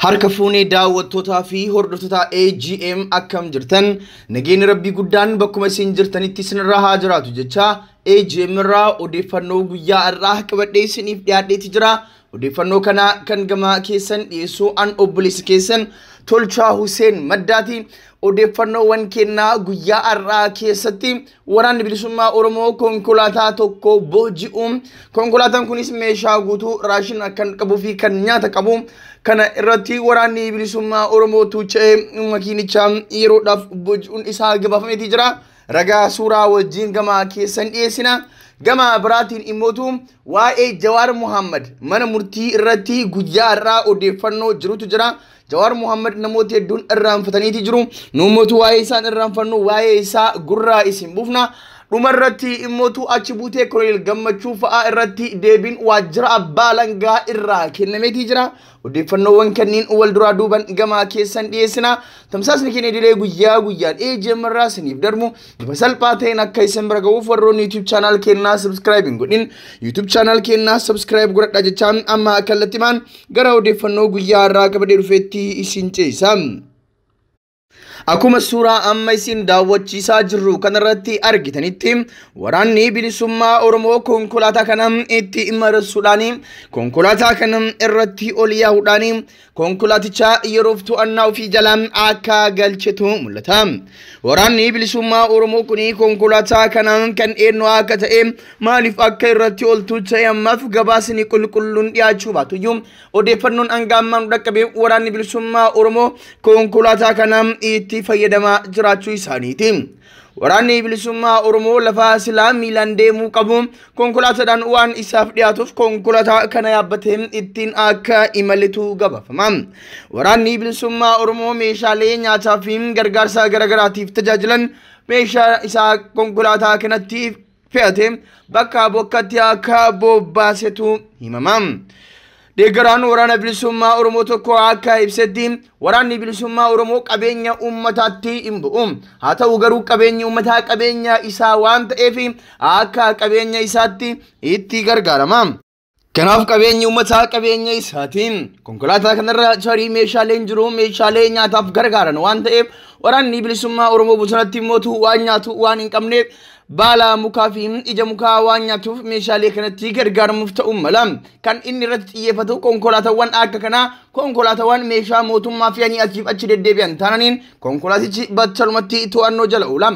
Harka fuunee daawwattootaa fi hordoftoota AGM akkam jirtan nageenya rabbii guddaan bakkuma isin jirtanitti isinirraa haa jiraatu jecha AGM irraa odeeffannoo guyyaa irraa qabadhee isiniif dhiyaadheeti jira. Odeeffannoo kana kan gama keessan dhiyeessuu an obboleessa keessan Tolchaa Hussein Maddaati. Odeeffannoowwan kennaa guyyaa irraa keessatti waraanni bilisummaa Oromoo konkolaataa tokko booji'uun konkolaataan kunis meeshaa guutuu raashin kan qabuu fi kan nyaata qabu kana irratti waraanni bilisummaa Oromoo tuuchee makiinicha yeroodhaaf booji'uun isaa gabaafameeti jira. Ragaa suuraa wajjin gama keessan dhiyeessina. Gama biraatiin immootu waa'ee Jawar Muhammad mana murtii irratti guyyaa irraa odeeffannoo jirutu jira. Jawar Muhammad namoota hedduun irraanfataniiti jiru. Namoota waa'ee isaan irraanfannu waa'ee isaa gurraa isin buufna. Dhumarratti immootu achi buutee Koloneel Gammachuu fa'aa irratti deebiin waajjira abbaa alangaa irraa kennameeti jira. Odeeffannoowwan kanneen wal duraa duuban gama keessan dhiyeessina. Tamsaasni keenya idilee guyyaa guyyaan AGM irraa isiniif darbu bifa salphaa ta'een akka isin bira ga'uuf warroonni YouTube channel keenyaa subscribe hin godhin YouTube channel keenyaa subscribe godhadhaa jechaan amma kallattimaan gara odeeffannoo guyyaa irraa qabadhee dhufeetti isin ceesisa. Akkuma suuraa amma isin daawwachiisaa jirru kanarratti argitanitti waraanni bilisummaa Oromoo konkolaataa kana itti imarsuudhaan konkolaataa kana irratti ol yaa'uudhaan konkolaaticha yeroof to'annaa ofii jalaan akka galchetu mul'ata. Waraanni bilisummaa Oromoo kuni konkolaataa kana kan eenyu akka ta'e maaliif akka irratti ol tuucha'e ammaaf gabaasni qulqulluun dhiyaachuu baatuyyuu odeeffannoon hangaammaan dhaqqabee waraanni bilisummaa Oromoo konkolaataa kana itti fayyadamaa jiraachuu isaaniiti. Waraanni bilisummaa Oromoo lafa silaa miilaan deemuu qabu konkolaataadhaan waan isaaf dhiyaatuuf konkolaataa kana yaabbatee ittiin akka imaletu gabaafama. Waraanni bilisummaa Oromoo meeshaalee nyaataa fi gargaarsa garagaraatiif tajaajilan meeshaa isaa konkolaataa kanatti fe'atee bakka bokkatti akka bobbaasetu himama. Deeggaraan waraana bilisummaa Oromoo tokko akka ibsetti waraanni bilisummaa Oromoo qabeenya uummataatti hin bu'u. Haa ta'u garuu qabeenyi uummataa qabeenya isaa waan ta'eef akka qabeenya isaatti itti gargaarama. Kanaaf qabeenyi uummataa qabeenya isaatiin konkolaataa kanarra tarii meeshaaleen jiru meeshaalee nyaataaf gargaaran waan ta'eef waraanni bilisummaa Oromoo bosonatti immootu waan nyaatu waan hin qabneef baala mukaa fi ija mukaa waan nyaatuuf meeshaalee kanatti gargaaramuuf ta'uu mala. Kan inni irratti xiyyeeffatu konkolaataawwan akka kanaa konkolaataawwan meeshaa mootummaa fe'anii achiif achi deddeebi'an taananiin konkolaatichi battalumatti to'annoo jala oola.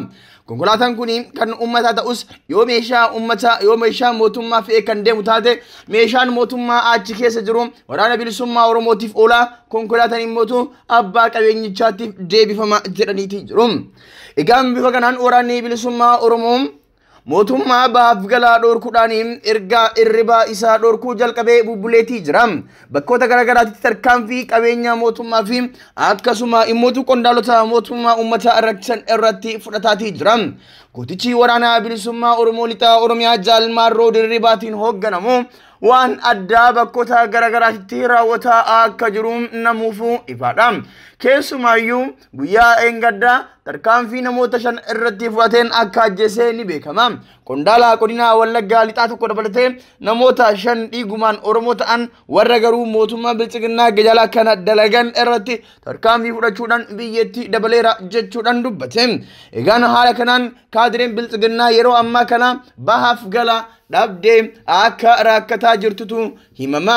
Konkolaataan kun kan uummataa ta'us yoo meeshaa mootummaa fe'ee kan deemu taate meeshaan mootummaa achi keessa jiru waraana bilisummaa Oromootiif oola. Konkolaataan immootu abbaa qabeenyichaatiif deebifama jedhaniiti jiru. Egaan bifa kanaan waraanni bilisummaa Oromoo mootummaa bahaaf galaa dhorkuudhaan ergaa irribaa isaa dhorkuu jalqabee bubbuleetii jira. Bakkoota garagaraatti tarkaanfii qabeenya mootummaa fi akkasuma immootu qondaalota mootummaa uummataa irratti fudhataatii jira. Gootichi waraana bilisummaa Oromoo lixaa Oromiyaa Jaalmarroo dirribaatiin hoogganamu waan addaa bakkoota garagaraatti raawwataa akka jiru namuufuu ifaadha. Keessumaayyuu guyyaa eengaddaa tarkaanfii namoota 5 irratti fudhateen akka ajjeesee ni beekama. Qondaala godina Wallaggaa lixaa tokko dabalatee namoota 5 dhiigumaan Oromoo ta'an warra garuu mootummaa bilchiginaa gajalaa kana dalagan irratti tarkaanfii fudhachuudhaan biyyatti dabaleera jechuudhaan dubbate. Egaan haala kanaan kaadireen bilchiginaa yeroo ammaa kana bahaaf gala dhabdee akka rakkataa jirtutu himama.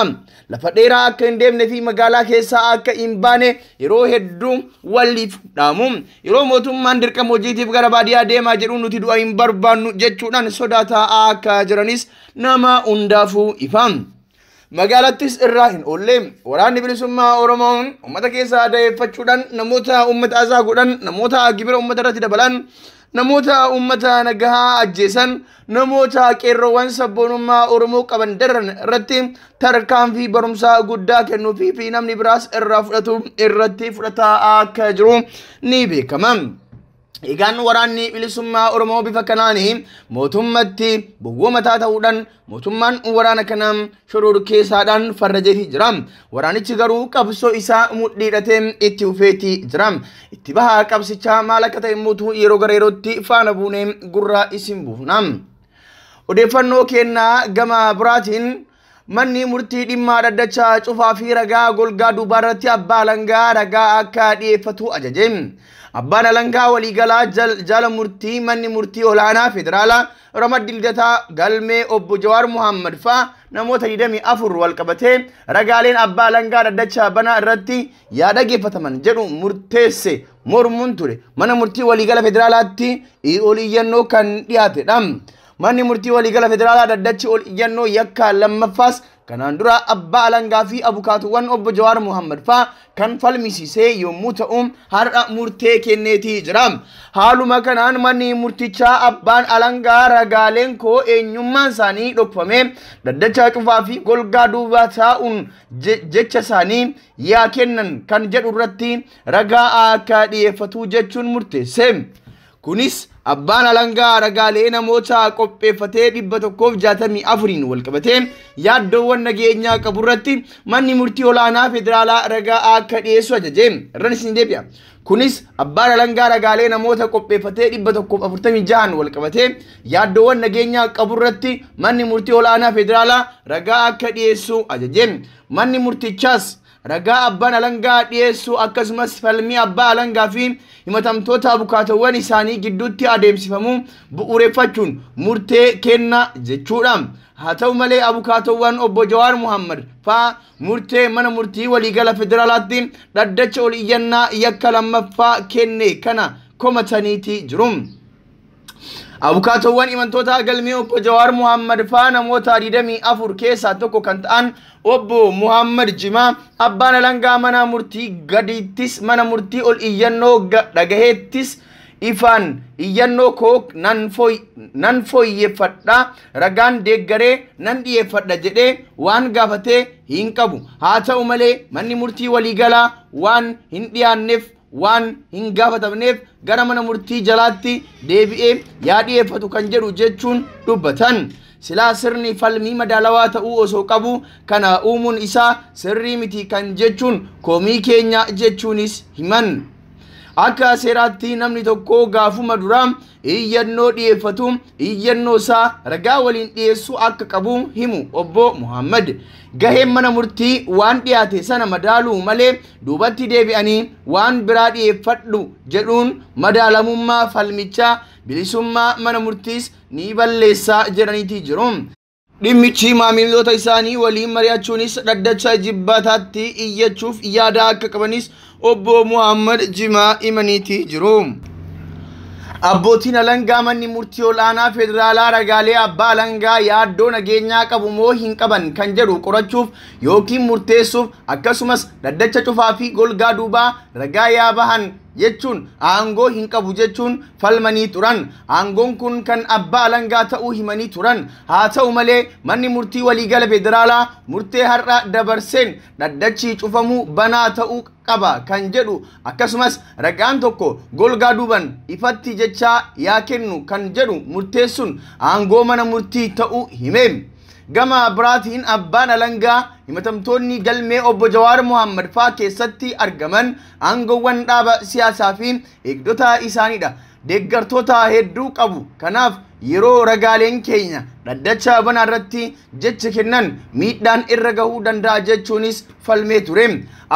Lafa dheeraa akka hin deemne fi magaalaa keessaa akka hin baane yeroo hedduu waliif dhaamu. Yeroo mootummaan dirqama hojiitiif gara baadiyyaa deemaa jedhu nuti du'a hin barbaannu jechuudhaan sodaataa akka jiranis nama hundaafuu ifa. Magaalattis irraa hin oolle waraanni bilisummaa Oromoo uummata keessaa dayeeffachuudhaan namoota uummata azaa godhan namoota gibira uummata irratti dabalan namoota uummata nagahaa ajjeesan namoota qeerroowwan sabboonummaa Oromoo qaban daran irratti tarkaanfii barumsaa guddaa kennuufii fi namni biraas irraa fudhatu irratti fudhataa akka jiru ni beekama. Egaan waraanni bilisummaa Oromoo bifa kanaan mootummatti bu'uumataa ta'uudhaan mootummaan waraana kana shororkeessaadhaan farrajeetii jira. Waraanichi garuu qabsoo isaa mudhiidhatee itti fufeetii jira. Itti bahaa qabsichaa maal akka ta'e immoo yeroo gara yerootti faana buunee gurra isin buufna. Odeeffannoo kennaa gama biraatiin manni murtii dhimma dhaddacha cufaa fi ragaa golgaa duubaarratti abbaa alangaa ragaa akka dhiyeeffatu ajaje. Abbaan alangaa waliigalaa jala murtii manni murtii olaanaa federaalaa Ramaddi Lidataa galmee obbo Jawar Muhammad faa namoota 24 wal qabatee ragaaleen abbaa alangaa dhaddacha banaa irratti yaada geeffataman jedhu murteesse mormuun ture. Mana murtii waliigala federaalaatti oliyyannoo kan dhiyaatedha. Manni murtii waliigala federaalaa dhaddachi oliyyannoo yakka lammaffaas kanaan dura abbaa alangaa fi abukaatuwwan obbo Jawar Muhammad faa kan falmisiisee yommuu ta'u har'a murtee kenneetii jira. Haaluma kanaan manni murtichaa abbaan alangaa ragaaleen koo eenyummaan isaanii dhokfamee dhaddacha cufaa fi golgaa duubaa taa'uun jecha isaanii yaa kennan kan jedhu irratti ragaa akka dhiyeeffatu jechuun murteesse. Kunis abbaan alangaa ragaalee namoota qopheeffatee 164 wal qabatee yaaddoowwan nageenyaa qabu irratti manni murtii olaanaa federaalaa ragaa akka dhiyeessu ajaje. Irraan isin deebi'a. Kunis abbaan alangaa ragaalee namoota qopheeffatee 146 wal qabatee yaaddoowwan nageenyaa qabu irratti manni murtii olaanaa federaalaa ragaa akka dhiyeessu ajaje. Manni murtichaas ragaa abbaan alangaa dhiyeessu akkasumas falmii abbaa alangaa fi himatamtoota abukaatawwan isaanii gidduutti adeemsifamu bu'uureffachuun murtee kenna jechuudha. Haa ta'u malee abukaatawwan obbo Jawar Muhammad faa murtee mana murtii waliigala federaalaatti dhaddacha oliyyannaa yakka lammaffaa kenne kana komataniiti jiru. Abukaatawwan himatamtoota galmee obbo Jawar Muhammad faa namoota 24 keessaa tokko kan ta'an obbo Muhammad Jimaa abbaan alangaa mana murtii gadiittis mana murtii ol iyyannoo dhagaheettis ifaan iyyannoo koo nan fooyyeffadha ragaan deeggaree nan dhiyeeffadha jedhee waan gaafatee hin qabu. Haa ta'u malee manni murtii waliigalaa waan hin dhiyaanneef waan hin gaafatamneef gara mana murtii jalaatti deebi'ee yaa dhiyeeffatu kan jedhu jechuun dubbatan. Silaa sirni falmii madaalawaa ta'uu osoo qabu kana uumuun isaa sirrii miti kan jechuun komii keenya jechuunis himan. Akka seeraatti namni tokko gaafuma duraa iyyannoo dhiyeeffatu iyyannoo isaa ragaa waliin dhiyeessuu akka qabu himu obbo Muhammad. Gaheen mana murtii waan dhiyaate sana madaaluu malee duubatti deebi'anii waan biraa dhiyeeffadhu jedhuun madaalamummaa falmichaa bilisummaa mana murtiis ni balleessaa jedhaniiti jiru. Dhimmichi maamiltoota isaanii waliin mari'achuunis dhaddacha jibbataatti iyyachuuf yaada akka qabanis obbo Muhammad Jimaa himaniiti jiru. Abbootiin alangaa manni murtii olaanaa federaalaa ragaalee abbaa alangaa yaaddoo nageenyaa qabu moo hin qaban kan jedhu qorachuuf yookiin murteessuuf akkasumas dhaddacha cufaa fi golgaa duubaa ragaa yaa bahan jechuun aangoo hin qabu jechuun falmanii turan. Aangoon kun kan abbaa alangaa ta'uu himanii turan. Haa ta'u malee manni murtii waliigala federaalaa murtee har'a dabarseen dhaddachi cufamuu banaa ta'uu qaba kan jedhu akkasumas ragaan tokko golgaa duuban ifatti jecha yaa kennu kan jedhu murteessuun aangoo mana murtii ta'uu hime. Gama biraatiin abbaan alangaa himatamtoonni galmee obbo Jawar Muhammad faa keessatti argaman aangoowwan dhaaba siyaasaa fi eegdota isaaniidha. Deeggartoota hedduu qabu. Kanaaf yeroo ragaaleen keenya dhaddacha banaa irratti jecha kennan miidhaan irra gahuu danda'a jechuunis falmee ture.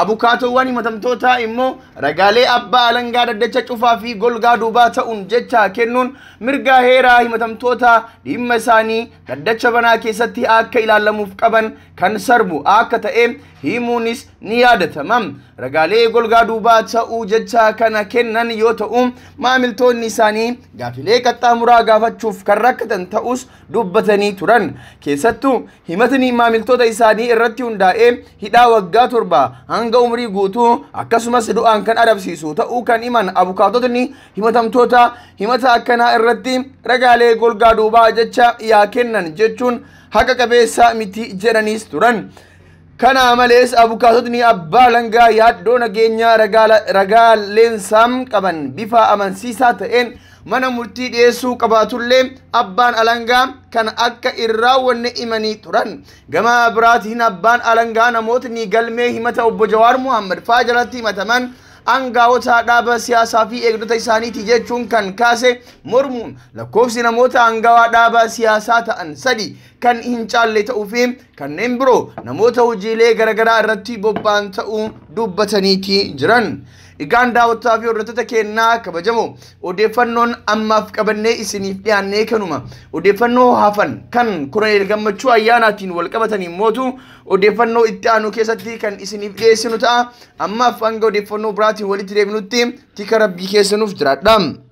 Abukaatowwan himatamtoota immoo ragaalee abbaa alangaa dhaddacha cufaa fi golgaa duubaa ta'uun jecha kennuun mirga heeraa himatamtoota dhimma isaanii dhaddacha banaa keessatti akka ilaalamuuf qaban kan sarbu akka ta'e himuunis ni yaadatama. Ragaalee golgaa duubaa ta'uu jecha kana kennan yoo ta'u maamiltoonni isaanii gaafilee qaxxaamuraa gaafachuuf kan rakkatan ta'us dubbatanii turan. Keessattuu himatni maamiltoota isaanii irratti hundaa'ee hidhaa waggaa 7 hanga umrii guutuu akkasumas du'aan kan adabsiisu ta'uu kan himan abukaatotni himatamtoota himata akkanaa irratti ragaalee golgaa duubaa jecha yaa kennan jechuun haqa qabeessa miti jedhaniis turan. Kana malees abukaatotni abbaa alangaa yaaddoo nageenya ragaaleensaa qaban bifa amansiisaa ta'een mana murtii dhiyeessuu qabaatullee abbaan alangaa kan akka irraawwanne himanii turan. Gama biraatiin abbaan alangaa namootni galmee himata obbo Jawar Muhammad faa jalatti himataman aangawoota dhaaba siyaasaa fi eegdota isaaniiti jechuun kan kaase mormuun lakkoofsi namoota aangawaa dhaaba siyaasaa ta'an 3 kan hin caalle ta'uu fi kanneen biroo namoota hojiilee garaagaraa irratti bobba'an ta'uu dubbataniiti jiran. Egaan daawwattootaa fi hordoftoota keenyaa kabajamoo odeeffannoon ammaaf qabannee isiniif dhiyaannee kanuma. Odeeffannoo hafan kan Koloneel Gammachuu ayyaanaatiin wal qabatanii mootu odeeffannoo itti aanu keessatti kan isiniif dhiyeessinu ta'a. Ammaaf hanga odeeffannoo biraatiin walitti deebinutti tika rabbii keessanuuf jiraadhaa.